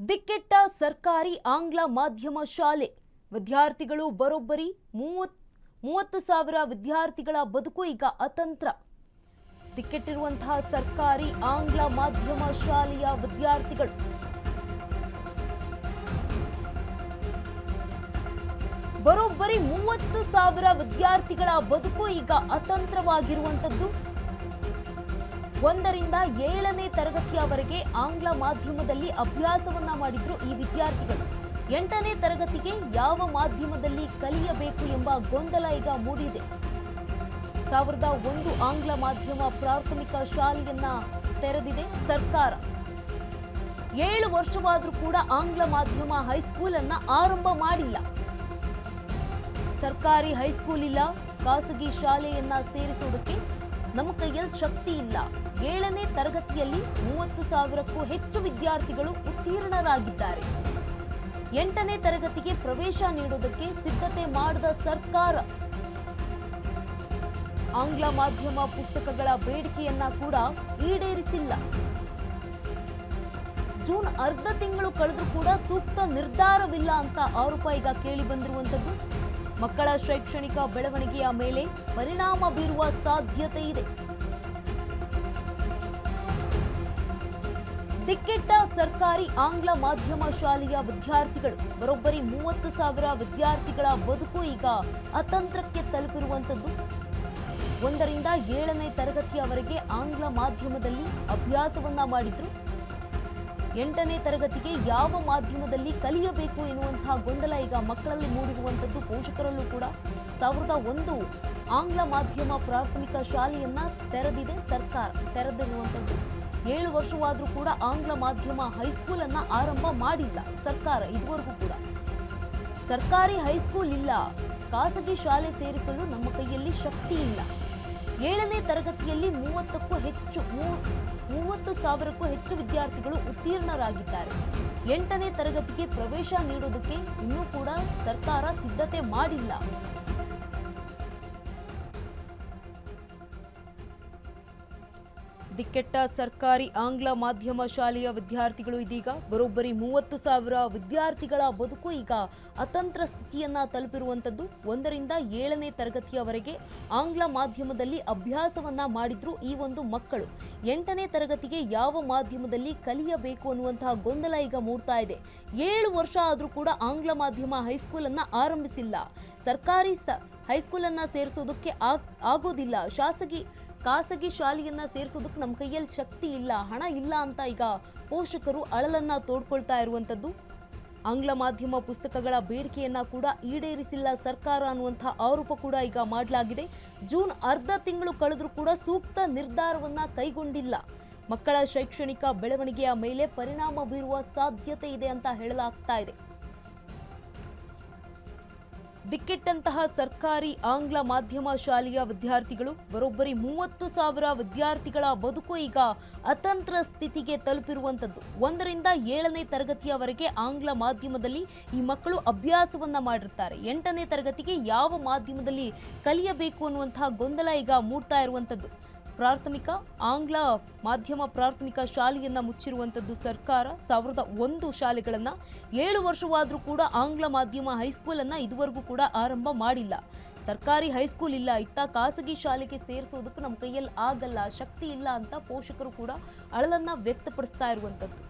ದಿಕ್ಕೆಟ್ಟ ಸರ್ಕಾರಿ ಆಂಗ್ಲ ಮಾಧ್ಯಮ ಶಾಲೆ ವಿದ್ಯಾರ್ಥಿಗಳು ಬರೋಬ್ಬರಿ 30,000 ವಿದ್ಯಾರ್ಥಿಗಳ ಬದುಕು ಈಗ ಅತಂತ್ರ. ದಿಕ್ಕೆಟ್ಟಿರುವಂತಹ ಸರ್ಕಾರಿ ಆಂಗ್ಲ ಮಾಧ್ಯಮ ಶಾಲೆಯ ವಿದ್ಯಾರ್ಥಿಗಳು ಬರೋಬ್ಬರಿ 30,000 ವಿದ್ಯಾರ್ಥಿಗಳ ಬದುಕು ಈಗ ಅತಂತ್ರವಾಗಿರುವಂತದ್ದು. 1ರಿಂದ 7ನೇ ತರಗತಿಯವರೆಗೆ ಆಂಗ್ಲ ಮಾಧ್ಯಮದಲ್ಲಿ ಅಭ್ಯಾಸವನ್ನ ಮಾಡಿದ್ರು ಈ ವಿದ್ಯಾರ್ಥಿಗಳು. 8ನೇ ತರಗತಿಗೆ ಯಾವ ಮಾಧ್ಯಮದಲ್ಲಿ ಕಲಿಯಬೇಕು ಎಂಬ ಗೊಂದಲ ಈಗ ಮೂಡಿದೆ. 1001 ಆಂಗ್ಲ ಮಾಧ್ಯಮ ಪ್ರಾಥಮಿಕ ಶಾಲೆಯನ್ನ ತೆರೆದಿದೆ ಸರ್ಕಾರ. 7 ವರ್ಷವಾದರೂ ಕೂಡ ಆಂಗ್ಲ ಮಾಧ್ಯಮ ಹೈಸ್ಕೂಲ್ ಅನ್ನ ಆರಂಭ ಮಾಡಿಲ್ಲ. ಸರ್ಕಾರಿ ಹೈಸ್ಕೂಲ್ ಇಲ್ಲ, ಖಾಸಗಿ ಶಾಲೆಯನ್ನ ಸೇರಿಸುವುದಕ್ಕೆ ನಮ್ಮ ಕೈಯಲ್ಲಿ ಶಕ್ತಿ ಇಲ್ಲ. 7ನೇ ತರಗತಿಯಲ್ಲಿ 30,000ಕ್ಕೂ ಹೆಚ್ಚು ವಿದ್ಯಾರ್ಥಿಗಳು ಉತ್ತೀರ್ಣರಾಗಿದ್ದಾರೆ. 8ನೇ ತರಗತಿಗೆ ಪ್ರವೇಶ ನೀಡುವುದಕ್ಕೆ ಸಿದ್ಧತೆ ಮಾಡಿದ ಸರ್ಕಾರ ಆಂಗ್ಲ ಮಾಧ್ಯಮ ಪುಸ್ತಕಗಳ ಬೇಡಿಕೆಯನ್ನ ಕೂಡ ಈಡೇರಿಸಿಲ್ಲ. ಜೂನ್ ಅರ್ಧ ತಿಂಗಳು ಕಳೆದರೂ ಕೂಡ ಸೂಕ್ತ ನಿರ್ಧಾರವಿಲ್ಲ ಅಂತ ಆರೋಪ ಈಗ ಕೇಳಿ ಬಂದಿರುವಂತದ್ದು. ಮಕ್ಕಳ ಶೈಕ್ಷಣಿಕ ಬೆಳವಣಿಗೆಯ ಮೇಲೆ ಪರಿಣಾಮ ಬೀರುವ ಸಾಧ್ಯತೆ ಇದೆ. ದಿಕ್ಕೆಟ್ಟ ಸರ್ಕಾರಿ ಆಂಗ್ಲ ಮಾಧ್ಯಮ ಶಾಲೆಯ ವಿದ್ಯಾರ್ಥಿಗಳು ಬರೋಬ್ಬರಿ 30,000 ವಿದ್ಯಾರ್ಥಿಗಳ ಬದುಕು ಈಗ ಅತಂತ್ರಕ್ಕೆ ತಲುಪಿರುವಂತದ್ದು. 1ರಿಂದ 7ನೇ ತರಗತಿಯವರೆಗೆ ಆಂಗ್ಲ ಮಾಧ್ಯಮದಲ್ಲಿ ಅಭ್ಯಾಸವನ್ನ ಮಾಡಿದ್ರು. 8ನೇ ತರಗತಿಗೆ ಯಾವ ಮಾಧ್ಯಮದಲ್ಲಿ ಕಲಿಯಬೇಕು ಎನ್ನುವಂತಹ ಗೊಂದಲ ಈಗ ಮಕ್ಕಳಲ್ಲಿ ಮೂಡಿರುವಂತದ್ದು. ಪೋಷಕರಲ್ಲೂ ಕೂಡ 1001 ಆಂಗ್ಲ ಮಾಧ್ಯಮ ಪ್ರಾಥಮಿಕ ಶಾಲೆಯನ್ನ ತೆರೆದಿದೆ ಸರ್ಕಾರ. ತೆರೆದಿರುವಂತದ್ದು 7 ವರ್ಷವಾದರೂ ಕೂಡ ಆಂಗ್ಲ ಮಾಧ್ಯಮ ಹೈಸ್ಕೂಲ್ ಅನ್ನ ಆರಂಭ ಮಾಡಿಲ್ಲ ಸರ್ಕಾರ ಇದುವರೆಗೂ ಕೂಡ. ಸರ್ಕಾರಿ ಹೈಸ್ಕೂಲ್ ಇಲ್ಲ, ಖಾಸಗಿ ಶಾಲೆ ಸೇರಿಸಲು ನಮ್ಮ ಕೈಯಲ್ಲಿ ಶಕ್ತಿ ಇಲ್ಲ. 7ನೇ ತರಗತಿಯಲ್ಲಿ 30,000ಕ್ಕೂ ಹೆಚ್ಚು ವಿದ್ಯಾರ್ಥಿಗಳು ಉತ್ತೀರ್ಣರಾಗಿದ್ದಾರೆ. 8ನೇ ತರಗತಿಗೆ ಪ್ರವೇಶ ನೀಡೋದಕ್ಕೆ ಇನ್ನೂ ಕೂಡ ಸರ್ಕಾರ ಸಿದ್ಧತೆ ಮಾಡಿಲ್ಲ. ದಿಕ್ಕೆಟ್ಟ ಸರ್ಕಾರಿ ಆಂಗ್ಲ ಮಾಧ್ಯಮ ಶಾಲೆಯ ವಿದ್ಯಾರ್ಥಿಗಳು ಇದೀಗ ಬರೋಬ್ಬರಿ 30,000 ವಿದ್ಯಾರ್ಥಿಗಳ ಬದುಕು ಈಗ ಅತಂತ್ರ ಸ್ಥಿತಿಯನ್ನ ತಲುಪಿರುವಂತದ್ದು. 1ರಿಂದ 7ನೇ ತರಗತಿಯವರೆಗೆ ಆಂಗ್ಲ ಮಾಧ್ಯಮದಲ್ಲಿ ಅಭ್ಯಾಸವನ್ನ ಮಾಡಿದ್ರು ಈ ಒಂದು ಮಕ್ಕಳು. 8ನೇ ತರಗತಿಗೆ ಯಾವ ಮಾಧ್ಯಮದಲ್ಲಿ ಕಲಿಯಬೇಕು ಅನ್ನುವಂತಹ ಗೊಂದಲ ಈಗ ಮೂಡ್ತಾ ಇದೆ. 7 ವರ್ಷ ಆದ್ರೂ ಕೂಡ ಆಂಗ್ಲ ಮಾಧ್ಯಮ ಹೈಸ್ಕೂಲ್ ಅನ್ನ ಆರಂಭಿಸಿಲ್ಲ. ಸರ್ಕಾರಿ ಹೈಸ್ಕೂಲ್ ಅನ್ನ ಸೇರಿಸೋದಕ್ಕೆ ಆಗೋದಿಲ್ಲ. ಖಾಸಗಿ ಶಾಲೆಯನ್ನ ಸೇರಿಸೋದಕ್ಕೆ ನಮ್ಮ ಕೈಯಲ್ಲಿ ಶಕ್ತಿ ಇಲ್ಲ, ಹಣ ಇಲ್ಲ ಅಂತ ಈಗ ಪೋಷಕರು ಅಳಲನ್ನ ತೋಡ್ಕೊಳ್ತಾ ಇರುವಂತದ್ದು. ಆಂಗ್ಲ ಮಾಧ್ಯಮ ಪುಸ್ತಕಗಳ ಬೇಡಿಕೆಯನ್ನ ಕೂಡ ಈಡೇರಿಸಿಲ್ಲ ಸರ್ಕಾರ ಅನ್ನುವಂಥ ಆರೋಪ ಕೂಡ ಈಗ ಮಾಡಲಾಗಿದೆ. ಜೂನ್ ಅರ್ಧ ತಿಂಗಳು ಕಳೆದರೂ ಕೂಡ ಸೂಕ್ತ ನಿರ್ಧಾರವನ್ನ ಕೈಗೊಂಡಿಲ್ಲ. ಮಕ್ಕಳ ಶೈಕ್ಷಣಿಕ ಬೆಳವಣಿಗೆಯ ಮೇಲೆ ಪರಿಣಾಮ ಬೀರುವ ಸಾಧ್ಯತೆ ಇದೆ ಅಂತ ಹೇಳಲಾಗ್ತಾ ಇದೆ. ದಿಕ್ಕೆಟ್ಟಂತಹ ಸರ್ಕಾರಿ ಆಂಗ್ಲ ಮಾಧ್ಯಮ ಶಾಲೆಯ ವಿದ್ಯಾರ್ಥಿಗಳು ಬರೋಬ್ಬರಿ 30,000 ವಿದ್ಯಾರ್ಥಿಗಳ ಬದುಕು ಈಗ ಅತಂತ್ರ ಸ್ಥಿತಿಗೆ ತಲುಪಿರುವಂತದ್ದು. 1ರಿಂದ 7ನೇ ತರಗತಿಯವರೆಗೆ ಆಂಗ್ಲ ಮಾಧ್ಯಮದಲ್ಲಿ ಈ ಮಕ್ಕಳು ಅಭ್ಯಾಸವನ್ನ ಮಾಡಿರ್ತಾರೆ. 8ನೇ ತರಗತಿಗೆ ಯಾವ ಮಾಧ್ಯಮದಲ್ಲಿ ಕಲಿಯಬೇಕು ಅನ್ನುವಂತಹ ಗೊಂದಲ ಈಗ ಮೂಡ್ತಾ ಇರುವಂತದ್ದು. ಪ್ರಾಥಮಿಕ ಆಂಗ್ಲ ಮಾಧ್ಯಮ ಪ್ರಾಥಮಿಕ ಶಾಲೆಯನ್ನ ಮುಚ್ಚಿರುವಂತದ್ದು ಸರ್ಕಾರ. 1001 ಶಾಲೆಗಳನ್ನ 7 ವರ್ಷವಾದ್ರೂ ಕೂಡ ಆಂಗ್ಲ ಮಾಧ್ಯಮ ಹೈಸ್ಕೂಲ್ ಅನ್ನ ಇದುವರೆಗೂ ಕೂಡ ಆರಂಭ ಮಾಡಿಲ್ಲ. ಸರ್ಕಾರಿ ಹೈಸ್ಕೂಲ್ ಇಲ್ಲ, ಇತ್ತ ಖಾಸಗಿ ಶಾಲೆಗೆ ಸೇರಿಸೋದಕ್ಕೆ ನಮ್ಮ ಕೈಯಲ್ಲಿ ಆಗಲ್ಲ, ಶಕ್ತಿ ಇಲ್ಲ ಅಂತ ಪೋಷಕರು ಕೂಡ ಅಳಲನ್ನ ವ್ಯಕ್ತಪಡಿಸ್ತಾ ಇರುವಂತದ್ದು.